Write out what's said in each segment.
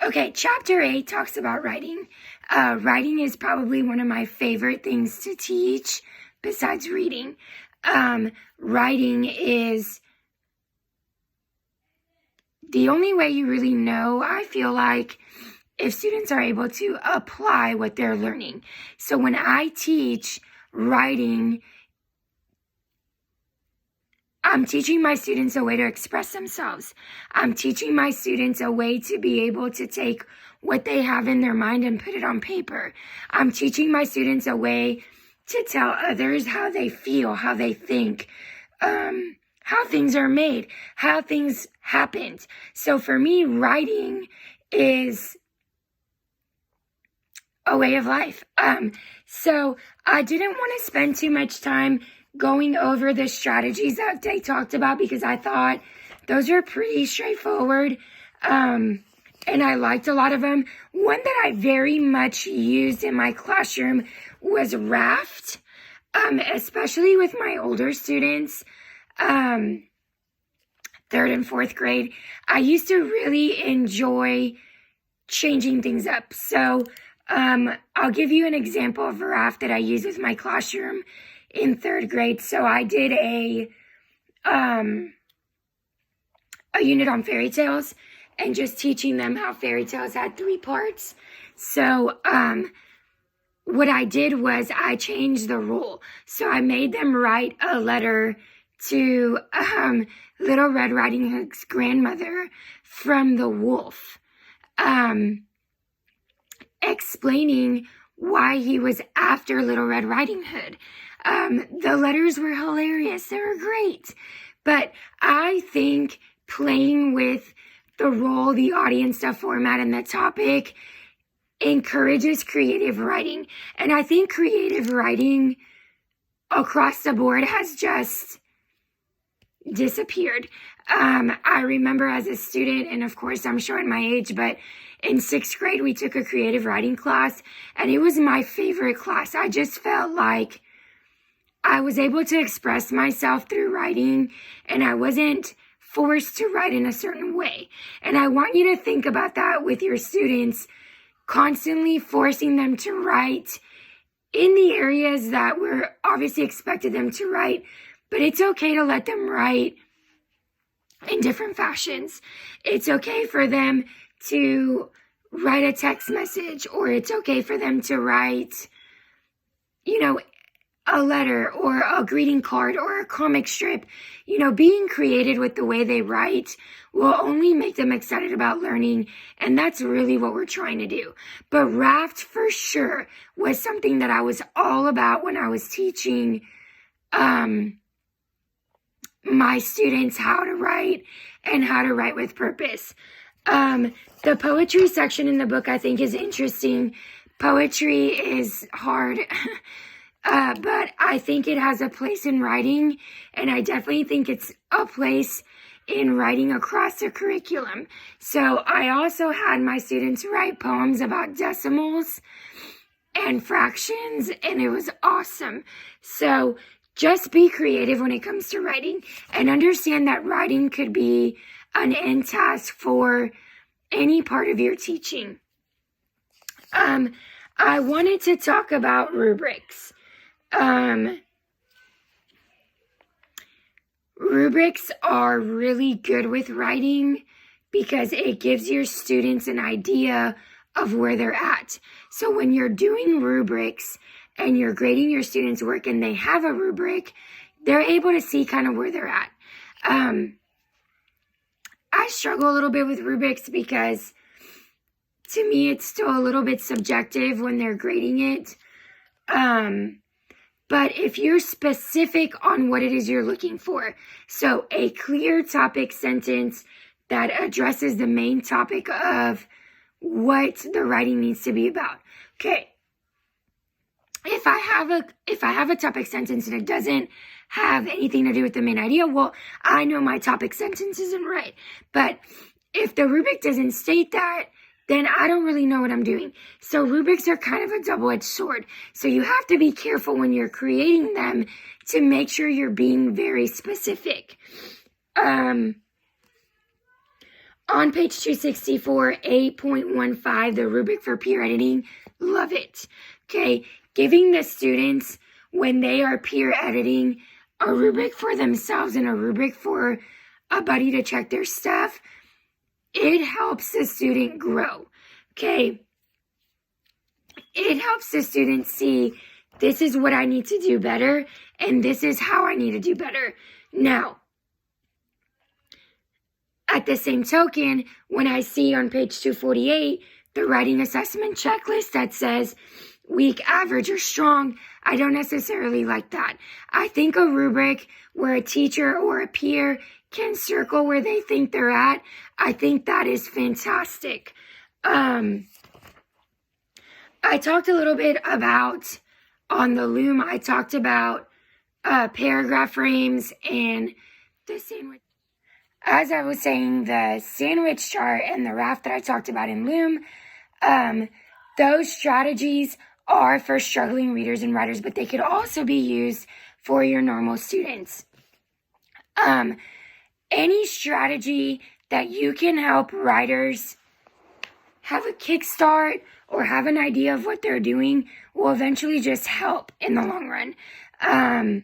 Okay, chapter 8 talks about writing. Writing is probably one of my favorite things to teach besides reading. Writing is the only way you really know, I feel like, if students are able to apply what they're learning. So when I teach writing, I'm teaching my students a way to express themselves. I'm teaching my students a way to be able to take what they have in their mind and put it on paper. I'm teaching my students a way to tell others how they feel, how they think, how things are made, how things happened. So for me, writing is a way of life. So I didn't want to spend too much time going over the strategies that they talked about because I thought those are pretty straightforward. And I liked a lot of them. One that I very much used in my classroom was raft, especially with my older students, 3rd and 4th grade. I used to really enjoy changing things up. So I'll give you an example of a raft that I use with my classroom in 3rd grade. So I did a unit on fairy tales and just teaching them how fairy tales had 3 parts. So what I did was I changed the rule. So I made them write a letter to Little Red Riding Hood's grandmother from the wolf, explaining why he was after Little Red Riding Hood. The letters were hilarious. They were great. But I think playing with the role, the audience, the format, and the topic encourages creative writing. And I think creative writing across the board has just disappeared. I remember as a student, and of course I'm showing my age, but in 6th grade we took a creative writing class, and it was my favorite class. I just felt like I was able to express myself through writing, and I wasn't forced to write in a certain way. And I want you to think about that with your students, constantly forcing them to write in the areas that we're obviously expected them to write, but it's okay to let them write in different fashions. It's okay for them to write a text message, or it's okay for them to write, a letter or a greeting card or a comic strip. Being creative with the way they write will only make them excited about learning, and that's really what we're trying to do. But raft for sure was something that I was all about when I was teaching my students how to write and how to write with purpose. The poetry section in the book I think is interesting. Poetry is hard, but I think it has a place in writing, and I definitely think it's a place in writing across the curriculum. So I also had my students write poems about decimals and fractions, and it was awesome. So just be creative when it comes to writing, and understand that writing could be an end task for any part of your teaching. I wanted to talk about rubrics. Rubrics are really good with writing because it gives your students an idea of where they're at. So when you're doing rubrics and you're grading your students' work and they have a rubric, they're able to see kind of where they're at. I struggle a little bit with rubrics because to me it's still a little bit subjective when they're grading it. But if you're specific on what it is you're looking for, so a clear topic sentence that addresses the main topic of what the writing needs to be about. Okay. If I have a topic sentence and it doesn't have anything to do with the main idea, well, I know my topic sentence isn't right. But if the rubric doesn't state that, then I don't really know what I'm doing. So rubrics are kind of a double-edged sword. So you have to be careful when you're creating them to make sure you're being very specific. On page 264, 8.15, the rubric for peer editing, love it. Okay, giving the students, when they are peer editing, a rubric for themselves and a rubric for a buddy to check their stuff, it helps the student grow. Okay, it helps the student see, this is what I need to do better, and this is how I need to do better. Now, at the same token, when I see on page 248, the writing assessment checklist that says weak, average, or strong, I don't necessarily like that. I think a rubric where a teacher or a peer can circle where they think they're at, I think that is fantastic. I talked a little bit about, on the Loom, I talked about paragraph frames and the sandwich. As I was saying, the sandwich chart and the raft that I talked about in Loom, those strategies are for struggling readers and writers, but they could also be used for your normal students. Any strategy that you can help writers have a kickstart or have an idea of what they're doing will eventually just help in the long run. I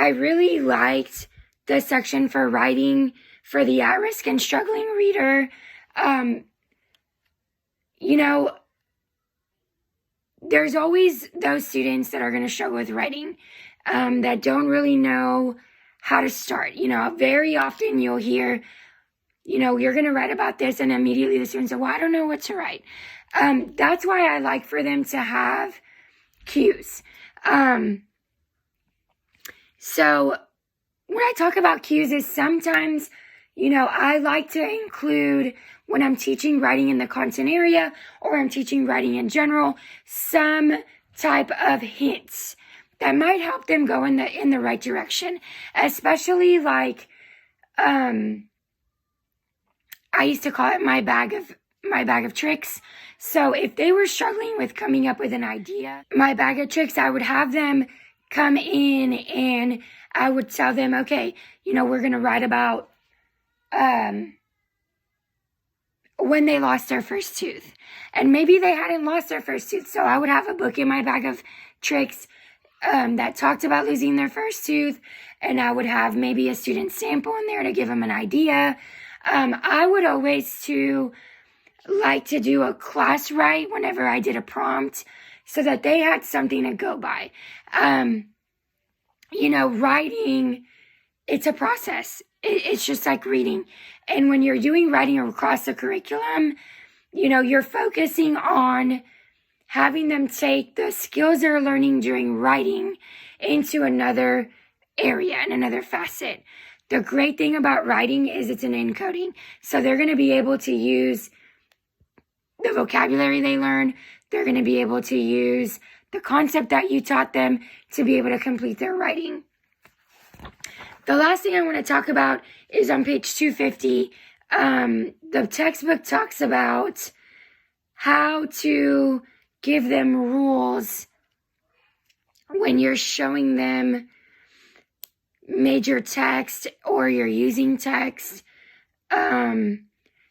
really liked the section for writing for the at-risk and struggling reader. There's always those students that are going to struggle with writing, that don't really know how to start. Very often you'll hear, you're going to write about this, and immediately the students say, well, I don't know what to write. That's why I like for them to have cues. So when I talk about cues is sometimes, I like to include, when I'm teaching writing in the content area or I'm teaching writing in general, some type of hints that might help them go in the right direction. Especially like, I used to call it my bag of tricks. So if they were struggling with coming up with an idea, my bag of tricks, I would have them come in and I would tell them, okay, we're going to write about when they lost their first tooth. And maybe they hadn't lost their first tooth. So I would have a book in my bag of tricks that talked about losing their first tooth. And I would have maybe a student sample in there to give them an idea. I would always like to do a class write whenever I did a prompt so that they had something to go by. Writing, it's a process. It's just like reading. And when you're doing writing across the curriculum, you're focusing on having them take the skills they're learning during writing into another area and another facet. The great thing about writing is it's an encoding. So they're going to be able to use the vocabulary they learn. They're going to be able to use the concept that you taught them to be able to complete their writing. The last thing I want to talk about is on page 250. The textbook talks about how to give them rules when you're showing them major text or you're using text, and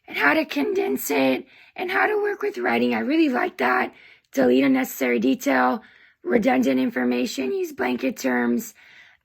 how to condense it and how to work with writing. I really like that. Delete unnecessary detail, redundant information, use blanket terms.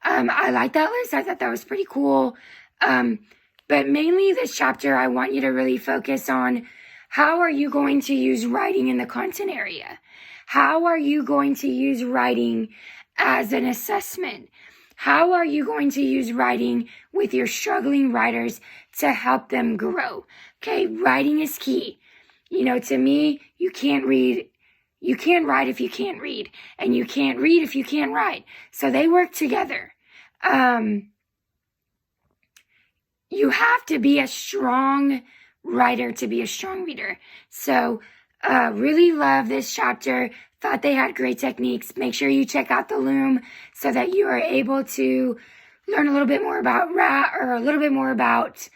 I like that list. I thought that was pretty cool. But mainly this chapter, I want you to really focus on how are you going to use writing in the content area? How are you going to use writing as an assessment? How are you going to use writing with your struggling writers to help them grow? Okay, writing is key. To me, you can't write if you can't read, and you can't read if you can't write. So they work together. You have to be a strong writer to be a strong reader. So really love this chapter. Thought they had great techniques. Make sure you check out the Loom so that you are able to learn a little bit more about a little bit more about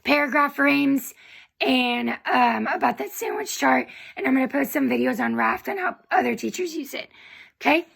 paragraph frames and about that sandwich chart. And I'm going to post some videos on Raft and how other teachers use it. Okay?